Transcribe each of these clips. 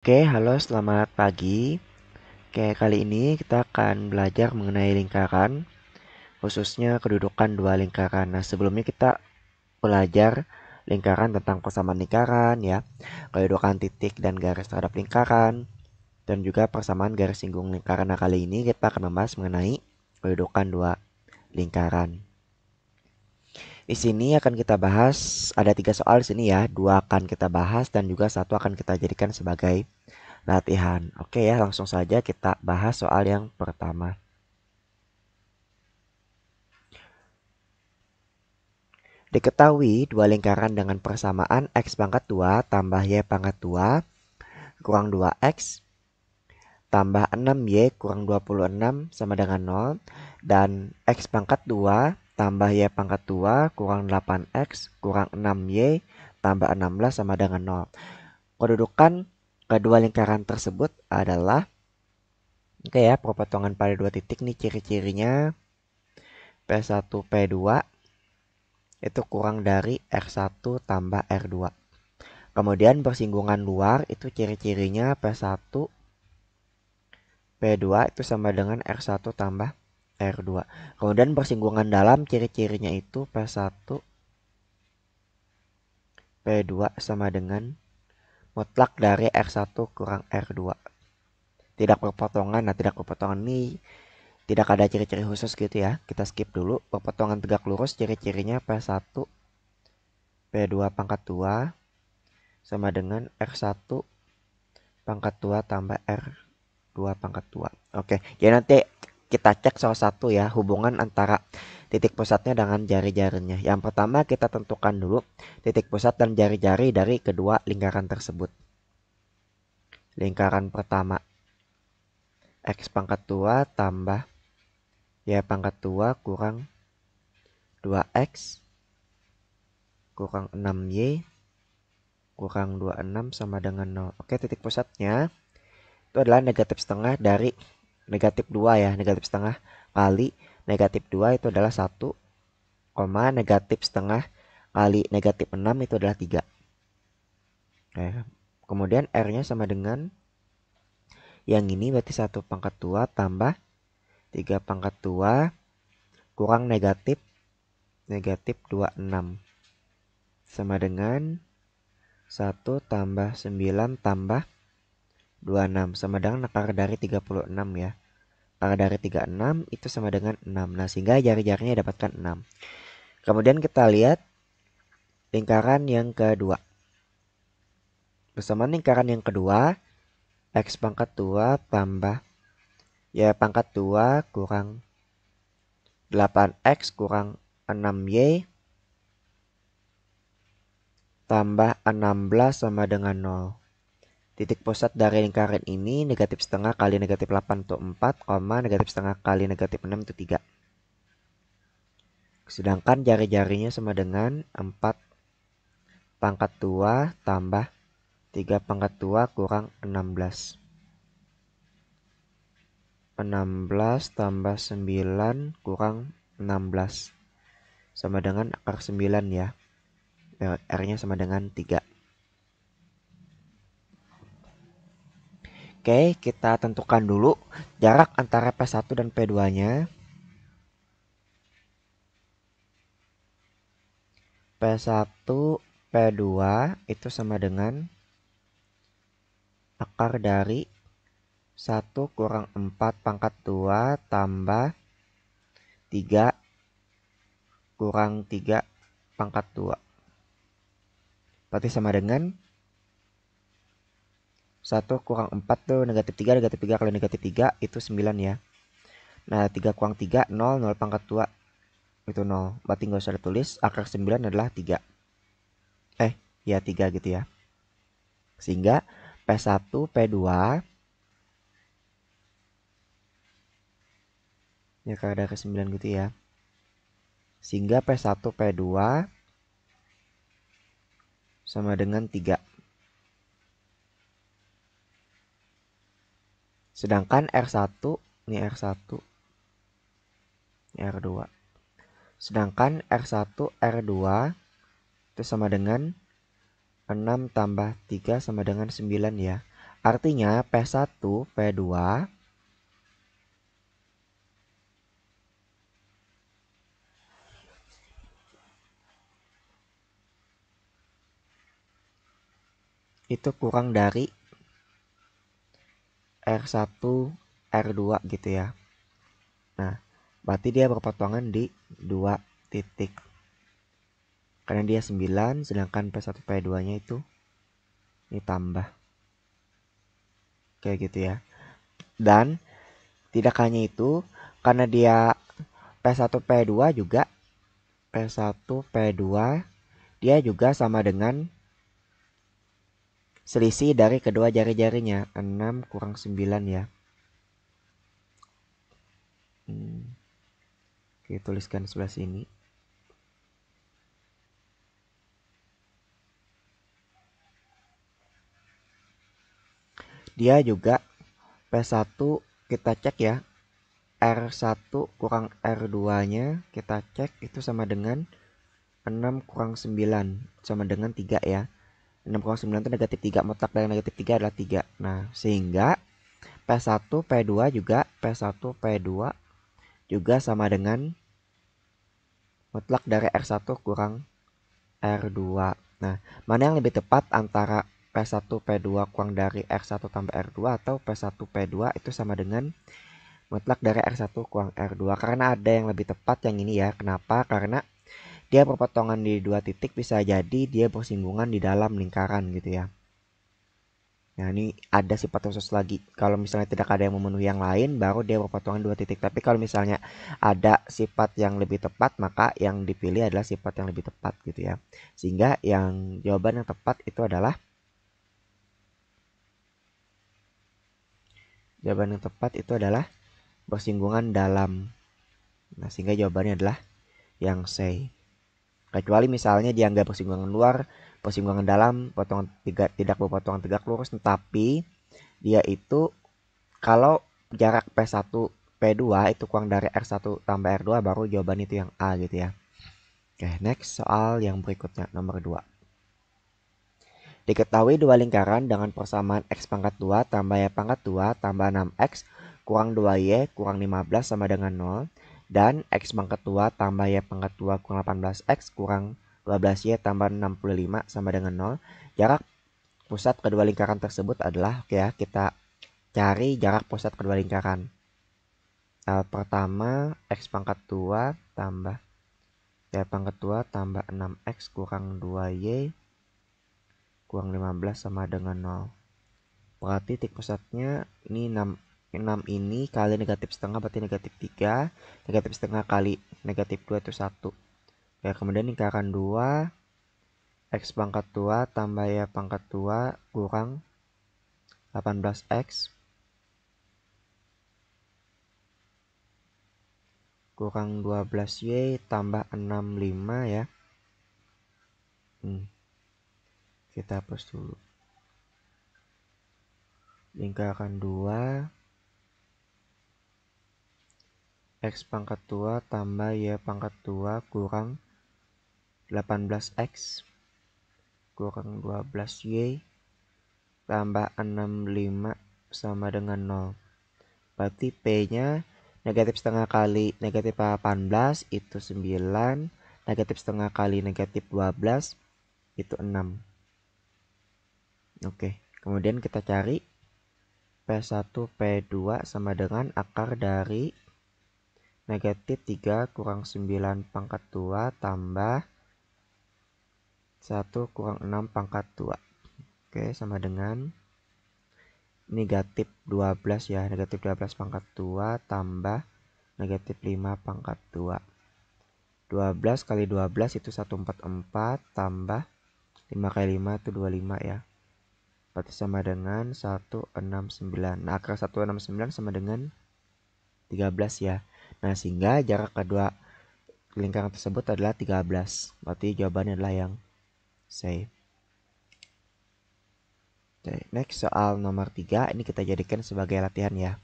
Oke, halo selamat pagi. Oke, kali ini kita akan belajar mengenai lingkaran, khususnya kedudukan dua lingkaran. Nah, sebelumnya kita belajar lingkaran tentang persamaan lingkaran ya, kedudukan titik dan garis terhadap lingkaran, dan juga persamaan garis singgung lingkaran. Nah, kali ini kita akan membahas mengenai kedudukan dua lingkaran. Di sini akan kita bahas, ada 3 soal di sini ya, 2 akan kita bahas dan juga 1 akan kita jadikan sebagai latihan. Oke ya, langsung saja kita bahas soal yang pertama. Diketahui dua lingkaran dengan persamaan x pangkat 2 tambah y pangkat 2 kurang 2x tambah 6y kurang 26 sama dengan 0 dan x pangkat 2 tambah y pangkat 2 kurang 8x kurang 6y tambah 16 sama dengan 0. Kedudukan kedua lingkaran tersebut adalah oke ya, perpotongan pada dua titik nih ciri-cirinya P1 P2 itu kurang dari R1 tambah R2. Kemudian bersinggungan luar itu ciri-cirinya P1 P2 itu sama dengan R1 tambah R2. Kemudian bersinggungan dalam ciri-cirinya itu P1 P2 sama dengan mutlak dari R1 kurang R2. Tidak berpotongan. Nah, tidak berpotongan ini tidak ada ciri-ciri khusus gitu ya. Kita skip dulu. Berpotongan tegak lurus ciri-cirinya P1 P2 pangkat 2 sama dengan R1 pangkat 2 tambah R2 pangkat 2. Oke, jadi nanti kita cek salah satu ya hubungan antara titik pusatnya dengan jari-jarinya. Yang pertama kita tentukan dulu titik pusat dan jari-jari dari kedua lingkaran tersebut. Lingkaran pertama X pangkat 2 tambah Y pangkat 2 kurang 2X kurang 6Y kurang 26 sama dengan 0. Oke, titik pusatnya itu adalah negatif setengah dari negatif 2 ya. Negatif setengah kali negatif 2 itu adalah 1, negatif setengah kali negatif 6 itu adalah 3. Oke. Kemudian R-nya sama dengan yang ini berarti 1 pangkat 2 tambah 3 pangkat 2 kurang negatif 26 sama dengan 1 tambah 9 tambah 26 sama dengan akar dari 36 ya. Akar dari 36 itu sama dengan 6. Nah, sehingga jari-jarinya dapatkan 6. Kemudian kita lihat lingkaran yang kedua. Bersama lingkaran yang kedua, X pangkat 2 tambah Y pangkat 2 kurang 8X kurang 6Y tambah 16 sama dengan 0. Titik pusat dari lingkaran ini negatif setengah kali negatif 8 itu 4, negatif setengah kali negatif 6 itu 3. Sedangkan jari-jarinya sama dengan 4 pangkat 2 tambah 3 pangkat 2 kurang 16. 16 tambah 9 kurang 16. Sama dengan akar 9 ya. R-nya sama dengan 3. Oke, kita tentukan dulu jarak antara P1 dan P2-nya. P1, P2 itu sama dengan akar dari 1 kurang 4 pangkat 2 tambah 3 kurang 3 pangkat 2. Berarti sama dengan 1 kurang 4 tuh negatif 3 kali negatif 3 itu 9 ya. Nah, 3 kurang 3, 0, 0 pangkat 2 itu 0. Berarti nggak usah ditulis, akar 9 adalah 3. Ya 3 gitu ya. Sehingga P1, P2, ya akar dari 9 gitu ya. Sehingga P1, P2 sama dengan 3. Sedangkan R1, ini R1, ini R2. Sedangkan R1, R2 itu sama dengan 6 tambah 3 sama dengan 9 ya. Artinya P1, P2 itu kurang dari R1, R2 gitu ya. Nah, berarti dia berpotongan di 2 titik. Karena dia 9, sedangkan P1, P2-nya itu ini tambah. Kayak gitu ya. Dan tidak hanya itu, karena dia P1, P2 juga, P1, P2, dia juga sama dengan selisih dari kedua jari-jarinya. 6 kurang 9 ya. Oke, tuliskan sebelah sini. Dia juga P1 kita cek ya. R1 kurang R2-nya kita cek itu sama dengan 6 kurang 9 sama dengan 3 ya. 6 kurang 9 itu negatif 3. Mutlak dari negatif 3 adalah 3. Nah, sehingga P1, P2 juga P1, P2 juga sama dengan mutlak dari R1 kurang R2. Nah, mana yang lebih tepat antara P1, P2 kurang dari R1 tambah R2 atau P1, P2 itu sama dengan mutlak dari R1 kurang R2? Karena ada yang lebih tepat yang ini ya. Kenapa? Karena dia berpotongan di 2 titik, bisa jadi dia bersinggungan di dalam lingkaran gitu ya. Nah, ini ada sifat khusus lagi. Kalau misalnya tidak ada yang memenuhi yang lain, baru dia berpotongan 2 titik. Tapi kalau misalnya ada sifat yang lebih tepat, maka yang dipilih adalah sifat yang lebih tepat gitu ya. Sehingga jawaban yang tepat itu adalah bersinggungan dalam. Nah, sehingga jawabannya adalah yang C. Kecuali misalnya dia nggak bersinggungan luar, bersinggungan dalam, potongan tidak berpotongan tegak lurus, tetapi dia itu kalau jarak P1, P2 itu kurang dari R1 tambah R2, baru jawaban itu yang A gitu ya. Oke, next soal yang berikutnya, nomor 2. Diketahui dua lingkaran dengan persamaan X pangkat 2 tambah Y pangkat 2 tambah 6X kurang 2Y kurang 15 sama dengan 0. Dan X pangkat 2 tambah Y pangkat 2 kurang 18X kurang 12Y tambah 65 sama dengan 0. Jarak pusat kedua lingkaran tersebut adalah, oke ya, kita cari jarak pusat kedua lingkaran. Pertama, X pangkat 2 tambah Y pangkat 2 tambah 6X kurang 2Y kurang 15 sama dengan 0. Berarti titik pusatnya ini 6 ini kali negatif setengah berarti negatif 3. Negatif setengah kali negatif 2 itu 1. Ya, kemudian lingkaran 2 X pangkat 2 tambah Y pangkat 2 kurang 18X kurang 12Y tambah 65 ya. Kita hapus dulu. Lingkaran 2 X pangkat 2 tambah Y pangkat 2 kurang 18X kurang 12Y tambah 65 sama dengan 0. Berarti P-nya negatif setengah kali negatif 18 itu 9. Negatif setengah kali negatif 12 itu 6. Oke, kemudian kita cari P1, P2 sama dengan akar dari negatif 3 kurang 9 pangkat 2 tambah 1 kurang 6 pangkat 2. Oke, sama dengan negatif 12 ya. Negatif 12 pangkat 2 tambah negatif 5 pangkat 2. 12 kali 12 itu 144 tambah 5 kali 5 itu 25 ya. Berarti sama dengan 169. Nah, akar 169 sama dengan 13 ya. Nah, sehingga jarak kedua lingkaran tersebut adalah 13. Berarti jawabannya adalah yang C. Oke, next soal nomor 3. Ini kita jadikan sebagai latihan ya.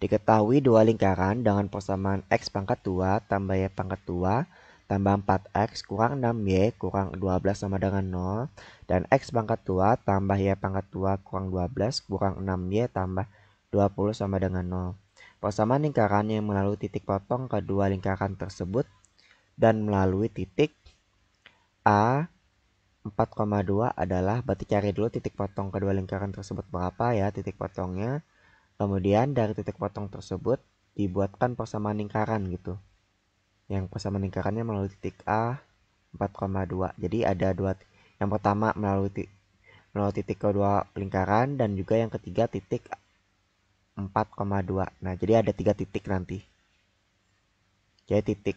Diketahui dua lingkaran dengan persamaan X pangkat 2 tambah Y pangkat 2 tambah 4x kurang 6y kurang 12 sama dengan 0. Dan x pangkat 2 tambah y pangkat 2 kurang 12 kurang 6y tambah 20 sama dengan 0. Persamaan lingkaran yang melalui titik potong kedua lingkaran tersebut dan melalui titik A 4,2 adalah, berarti cari dulu titik potong kedua lingkaran tersebut berapa ya titik potongnya. Kemudian dari titik potong tersebut dibuatkan persamaan lingkaran gitu. Yang persamaan lingkarannya melalui titik A 4,2. Jadi ada dua, yang pertama melalui titik kedua lingkaran dan juga yang ketiga titik 4,2. Nah, jadi ada 3 titik nanti. Jadi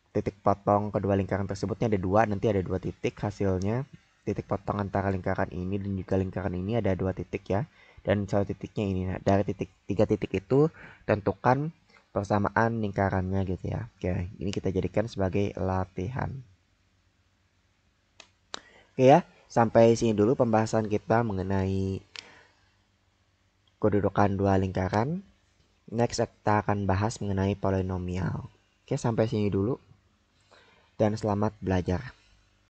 titik potong kedua lingkaran tersebutnya ada 2, nanti ada 2 titik hasilnya. Titik potong antara lingkaran ini dan juga lingkaran ini ada 2 titik ya. Dan satu titiknya ini. Nah, dari 3 titik itu tentukan persamaan lingkarannya gitu ya. Oke, ini kita jadikan sebagai latihan. Oke ya, sampai sini dulu pembahasan kita mengenai kedudukan dua lingkaran. Next kita akan bahas mengenai polinomial. Oke, sampai sini dulu dan selamat belajar.